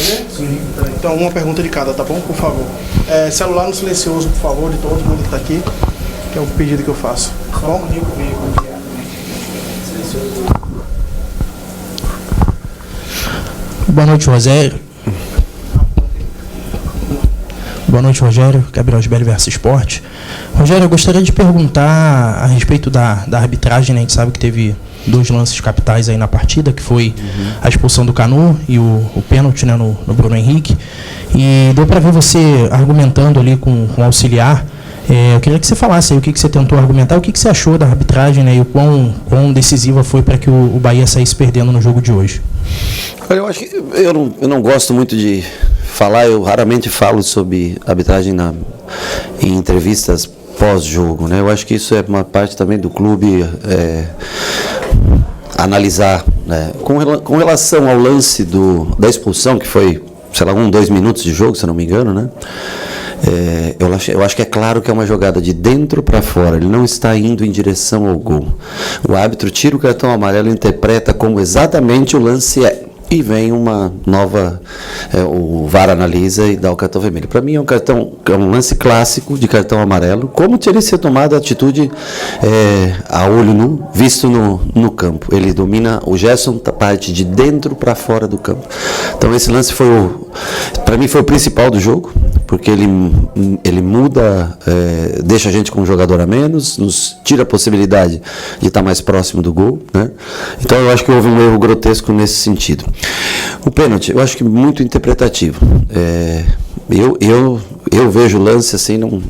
fazer? Sim. Então, uma pergunta de cada, tá bom? Por favor. Celular no silencioso, por favor, de todo mundo que está aqui, que é o pedido que eu faço. Tá bom? Boa noite, Rogério. Boa noite, Rogério. Gabriel Gibelli, Versus Esporte. Rogério, eu gostaria de perguntar a respeito da arbitragem, né? A gente sabe que teve 2 lances capitais aí na partida, que foi a expulsão do Canu e o pênalti, né, no Bruno Henrique. E deu para ver você argumentando ali com o auxiliar. Eu queria que você falasse aí o que você tentou argumentar, o que você achou da arbitragem, né, e o quão decisiva foi para que o Bahia saísse perdendo no jogo de hoje. Olha, eu acho que eu não gosto muito de falar, eu raramente falo sobre arbitragem em entrevistas pós-jogo, né? Eu acho que isso é uma parte também do clube analisar, né? Com relação ao lance da expulsão, que foi, sei lá, 2 minutos de jogo, se eu não me engano, né? Eu acho que é claro que é uma jogada de dentro para fora, ele não está indo em direção ao gol. O árbitro tira o cartão amarelo e interpreta como exatamente o lance é. E vem uma nova, o VAR analisa e dá o cartão vermelho. Para mim é um lance clássico de cartão amarelo, como teria sido tomada a atitude a olho nu, visto no campo. Ele domina, o Gerson parte de dentro para fora do campo. Então esse lance para mim foi o principal do jogo, porque ele muda, deixa a gente com um jogador a menos, nos tira a possibilidade de estar mais próximo do gol, né? Então eu acho que houve um erro grotesco nesse sentido. O pênalti, eu acho que muito interpretativo. Eu vejo o lance assim, não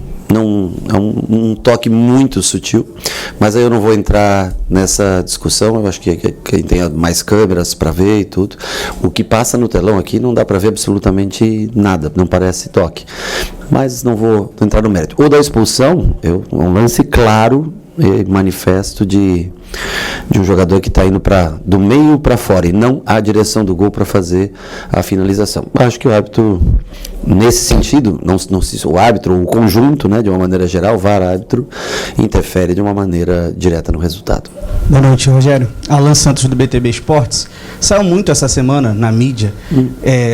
é um toque muito sutil, mas aí eu não vou entrar nessa discussão. Eu acho que quem tem mais câmeras para ver e tudo, o que passa no telão aqui não dá para ver absolutamente nada, não parece toque, mas não vou entrar no mérito. O da expulsão, um lance claro e manifesto de um jogador que está indo do meio para fora e não a direção do gol para fazer a finalização. Acho que o árbitro, nesse sentido, o árbitro, o conjunto, né, de uma maneira geral, o VAR-árbitro, interfere de uma maneira direta no resultado. Boa noite, Rogério. Alan Santos, do BTB Esportes. Saiu muito essa semana na mídia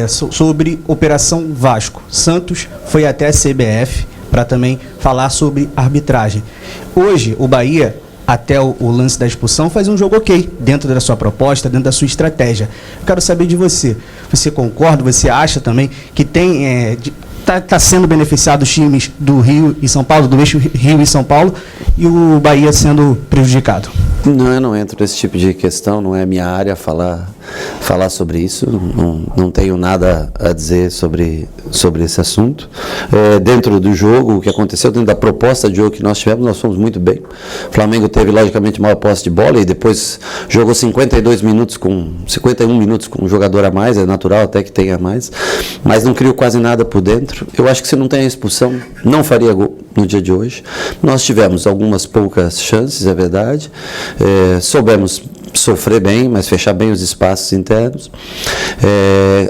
sobre Operação Vasco. Santos foi até a CBF para também falar sobre arbitragem. Hoje, o Bahia, até o lance da expulsão, faz um jogo ok, dentro da sua proposta, dentro da sua estratégia. Eu quero saber de você. Você concorda, você acha também que está sendo beneficiado os times do Rio e São Paulo, do eixo Rio e São Paulo, e o Bahia sendo prejudicado? Não, eu não entro nesse tipo de questão, não é minha área falar sobre isso, não tenho nada a dizer sobre esse assunto. Dentro do jogo, o que aconteceu, dentro da proposta de jogo que nós tivemos, nós fomos muito bem. O Flamengo teve, logicamente, maior posse de bola e depois jogou 51 minutos com um jogador a mais, é natural até que tenha mais, mas não criou quase nada por dentro. Eu acho que se não tem a expulsão, não faria gol no dia de hoje. Nós tivemos algumas poucas chances, é verdade, soubemos sofrer bem, mas fechar bem os espaços internos.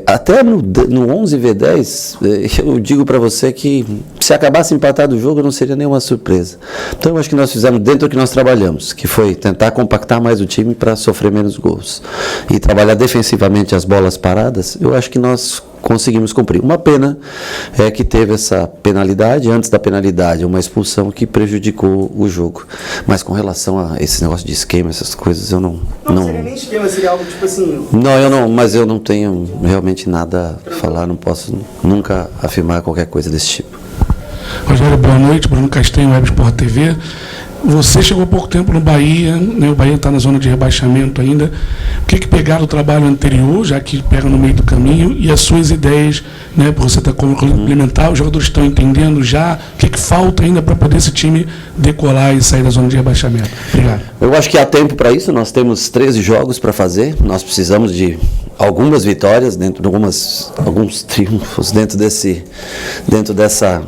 Até no 11v10, eu digo para você que se acabasse empatado o jogo, não seria nenhuma surpresa. Então eu acho que nós fizemos dentro do que nós trabalhamos, que foi tentar compactar mais o time para sofrer menos gols e trabalhar defensivamente as bolas paradas. Eu acho que nós conseguimos cumprir. Uma pena é que teve essa penalidade, antes da penalidade, uma expulsão que prejudicou o jogo. Mas com relação a esse negócio de esquema, essas coisas, eu não seria nem esquema, seria algo tipo assim... Mas eu não tenho realmente nada a falar, não posso nunca afirmar qualquer coisa desse tipo. Rogério, boa noite. Bruno Castanho, Web Sport TV. Você chegou há pouco tempo no Bahia, né? O Bahia está na zona de rebaixamento ainda. O que pegaram do trabalho anterior, já que pega no meio do caminho, e as suas ideias, né? Por você estar complementar, os jogadores estão entendendo já o que falta ainda para poder esse time decolar e sair da zona de rebaixamento? Obrigado. Eu acho que há tempo para isso, nós temos 13 jogos para fazer, nós precisamos de algumas vitórias, alguns triunfos dentro dessa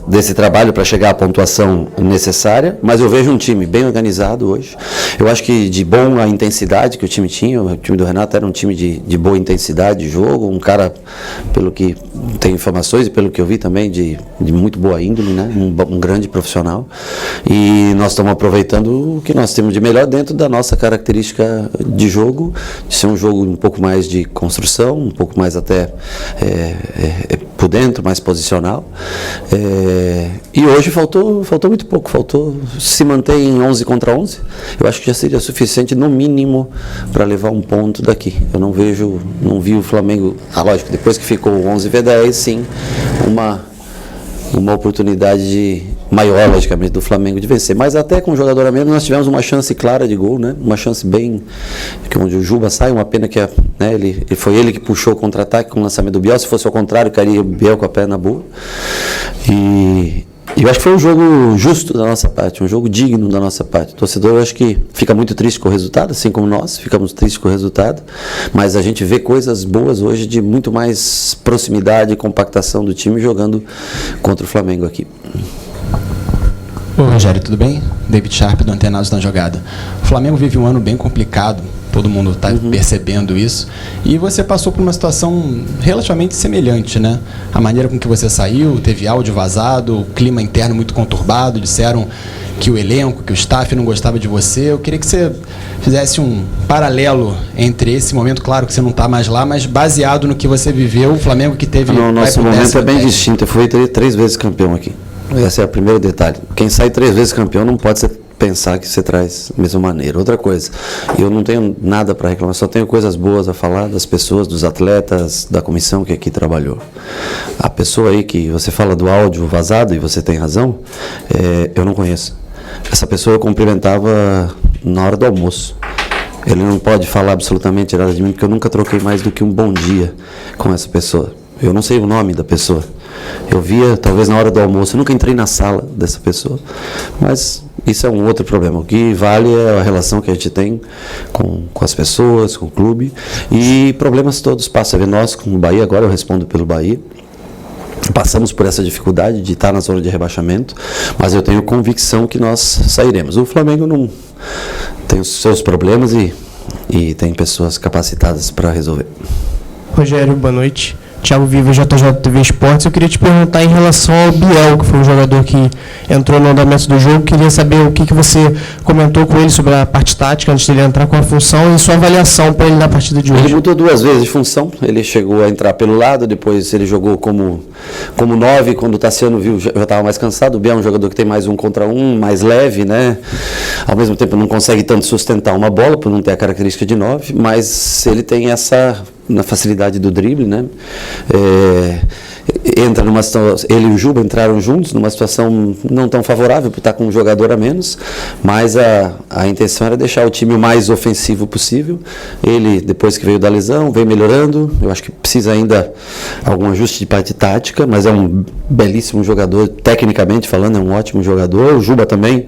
desse trabalho para chegar à pontuação necessária, mas eu vejo um time bem organizado hoje. Eu acho que de boa intensidade que o time tinha, o time do Renato era um time de boa intensidade de jogo, um cara, pelo que tem informações e pelo que eu vi também, de muito boa índole, né? Um grande profissional. E nós estamos aproveitando o que nós temos de melhor dentro da nossa característica de jogo, de ser um jogo um pouco mais de construção, um pouco mais até por dentro, mais posicional. E hoje faltou muito pouco, faltou se manter em 11 contra 11. Eu acho que já seria suficiente no mínimo para levar um ponto daqui. Eu não vi o Flamengo, lógico, depois que ficou 11-10, sim, uma oportunidade maior, logicamente, do Flamengo de vencer. Mas até com um jogador a menos, nós tivemos uma chance clara de gol, né? Uma chance bem... onde o Juba sai, uma pena que foi ele que puxou o contra-ataque com o lançamento do Biel. Se fosse ao contrário, cairia o Biel com a perna boa. E eu acho que foi um jogo justo da nossa parte, um jogo digno da nossa parte. O torcedor, eu acho que fica muito triste com o resultado, assim como nós ficamos tristes com o resultado, mas a gente vê coisas boas hoje de muito mais proximidade e compactação do time jogando contra o Flamengo aqui. Oi, Rogério, tudo bem? David Sharp, do Antenados na Jogada. O Flamengo vive um ano bem complicado, todo mundo está percebendo isso, e você passou por uma situação relativamente semelhante, né? A maneira com que você saiu, teve áudio vazado, o clima interno muito conturbado, disseram que o elenco, que o staff não gostava de você. Eu queria que você fizesse um paralelo entre esse momento, claro que você não está mais lá, mas baseado no que você viveu, o Flamengo que teve... Não, nosso momento é bem distinto, eu fui 3 vezes campeão aqui. Esse é o primeiro detalhe. Quem sai 3 vezes campeão não pode pensar que você traz da mesma maneira. Outra coisa, eu não tenho nada para reclamar, só tenho coisas boas a falar das pessoas, dos atletas, da comissão que aqui trabalhou. A pessoa aí que você fala do áudio vazado, e você tem razão, eu não conheço. Essa pessoa eu cumprimentava na hora do almoço. Ele não pode falar absolutamente nada de mim, porque eu nunca troquei mais do que um bom dia com essa pessoa. Eu não sei o nome da pessoa. Eu via, talvez, na hora do almoço. Eu nunca entrei na sala dessa pessoa. Mas isso é um outro problema. O que vale é a relação que a gente tem com as pessoas, com o clube. E problemas todos passam. Nós, com o Bahia, agora eu respondo pelo Bahia. Passamos por essa dificuldade de estar na zona de rebaixamento, mas eu tenho convicção que nós sairemos. O Flamengo não tem os seus problemas e tem pessoas capacitadas para resolver. Rogério, boa noite. Thiago Viva, JJ TV Esportes. Eu queria te perguntar em relação ao Biel, que foi um jogador que entrou no andamento do jogo. Queria saber o que você comentou com ele sobre a parte tática, antes dele entrar com a função, e sua avaliação para ele na partida de hoje. Ele mudou 2 vezes de função. Ele chegou a entrar pelo lado, depois ele jogou como 9, quando o Tassiano viu, já estava mais cansado. O Biel é um jogador que tem mais 1 contra 1, mais leve, né? Ao mesmo tempo não consegue tanto sustentar uma bola, por não ter a característica de 9, mas ele tem essa... na facilidade do drible, né? Entra numa situação, ele e o Juba entraram juntos numa situação não tão favorável por estar com um jogador a menos, mas a intenção era deixar o time o mais ofensivo possível. Ele, depois que veio da lesão, vem melhorando. Eu acho que precisa ainda algum ajuste de parte tática, mas é um belíssimo jogador, tecnicamente falando, é um ótimo jogador. O Juba também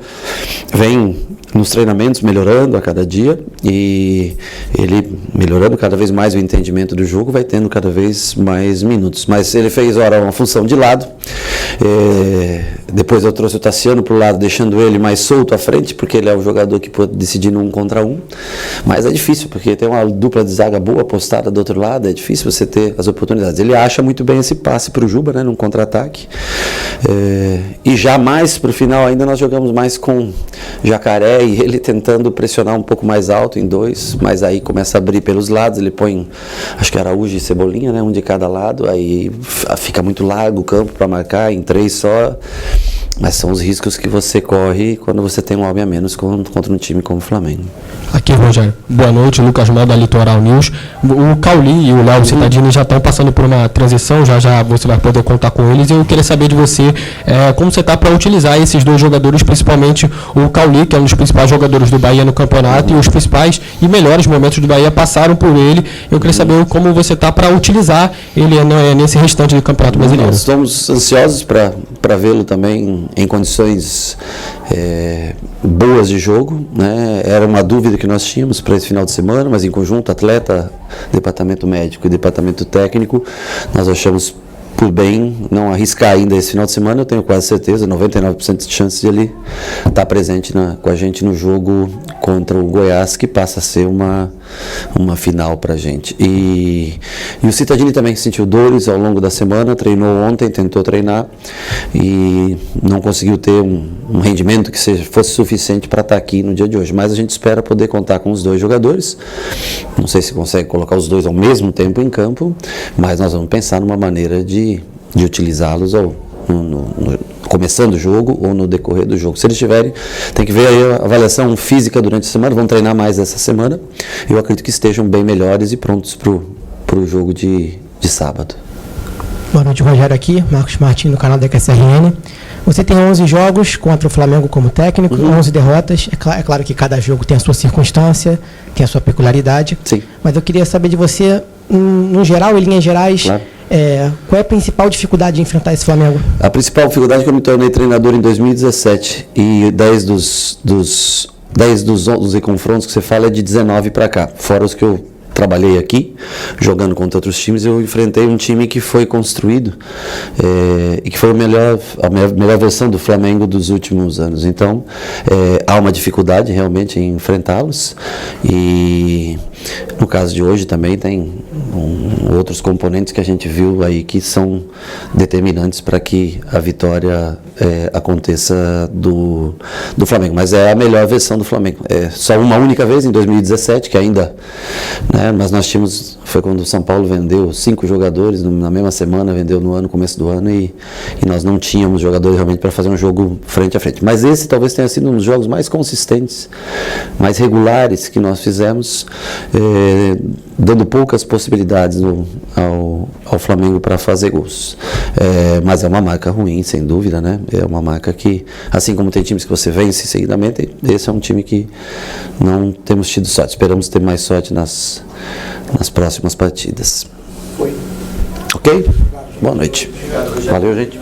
vem nos treinamentos melhorando a cada dia, e ele melhorando cada vez mais o entendimento do jogo, vai tendo cada vez mais minutos. Mas ele fez uma função de lado, depois eu trouxe o Tassiano para o lado, deixando ele mais solto à frente, porque ele é um jogador que pode decidir no 1 contra 1, mas é difícil, porque tem uma dupla de zaga boa postada do outro lado, é difícil você ter as oportunidades. Ele acha muito bem esse passe para o Juba, né, num contra-ataque, e já mais para o final ainda nós jogamos mais com Jacaré e ele tentando pressionar um pouco mais alto em 2, mas aí começa a abrir pelos lados, ele põe, acho que Araújo e Cebolinha, né, um de cada lado, aí fica muito largo o campo para marcar em 3 só, mas são os riscos que você corre quando você tem um homem a menos contra um time como o Flamengo. Aqui, Rogério. Boa noite, Lucas Mal da Litoral News. O Cauli e o Léo Cittadini já estão passando por uma transição, já você vai poder contar com eles. Eu queria saber de você como você está para utilizar esses 2 jogadores, principalmente o Cauli, que é um dos principais jogadores do Bahia no campeonato, e os principais e melhores momentos do Bahia passaram por ele. Eu queria saber como você está para utilizar ele nesse restante do Campeonato Brasileiro. Nós estamos ansiosos para vê-lo também em condições boas de jogo, né? Era uma dúvida que nós tínhamos para esse final de semana, mas em conjunto, atleta, departamento médico e departamento técnico, nós achamos por bem não arriscar ainda esse final de semana, eu tenho quase certeza, 99% de chance de ele estar presente com a gente no jogo contra o Goiás, que passa a ser uma final para a gente. E o Cittadini também sentiu dores ao longo da semana, treinou ontem, tentou treinar e não conseguiu ter um rendimento que fosse suficiente para estar aqui no dia de hoje. Mas a gente espera poder contar com os dois jogadores. Não sei se consegue colocar os dois ao mesmo tempo em campo, mas nós vamos pensar numa maneira de utilizá-los começando o jogo ou no decorrer do jogo. Se eles tiverem, tem que ver aí a avaliação física durante a semana, vão treinar mais essa semana. Eu acredito que estejam bem melhores e prontos para o jogo de sábado. Boa noite, Rogério aqui, Marcos Martins do canal da QSRN. Você tem 11 jogos contra o Flamengo como técnico, 11 derrotas. É claro que cada jogo tem a sua circunstância, tem a sua peculiaridade. Sim. Mas eu queria saber de você, no geral, em linhas gerais, claro. Qual é a principal dificuldade de enfrentar esse Flamengo? A principal dificuldade é que eu me tornei treinador em 2017 e 10 dos 11 confrontos que você fala é de 19 para cá, fora os que eu trabalhei aqui, jogando contra outros times. Eu enfrentei um time que foi construído e que foi a melhor versão do Flamengo dos últimos anos. Então, há uma dificuldade realmente em enfrentá-los, e no caso de hoje também tem outros componentes que a gente viu aí que são determinantes para que a vitória aconteça do Flamengo. Mas é a melhor versão do Flamengo. Só uma única vez em 2017, que ainda, né, mas nós tínhamos, foi quando o São Paulo vendeu 5 jogadores na mesma semana, vendeu no começo do ano, e nós não tínhamos jogadores realmente para fazer um jogo frente a frente. Mas esse talvez tenha sido um dos jogos mais consistentes, mais regulares que nós fizemos, dando poucas possibilidades ao Flamengo para fazer gols. Mas é uma marca ruim, sem dúvida, né? É uma marca que, assim como tem times que você vence seguidamente, esse é um time que não temos tido sorte. Esperamos ter mais sorte nas próximas partidas. Ok? Boa noite. Valeu, gente.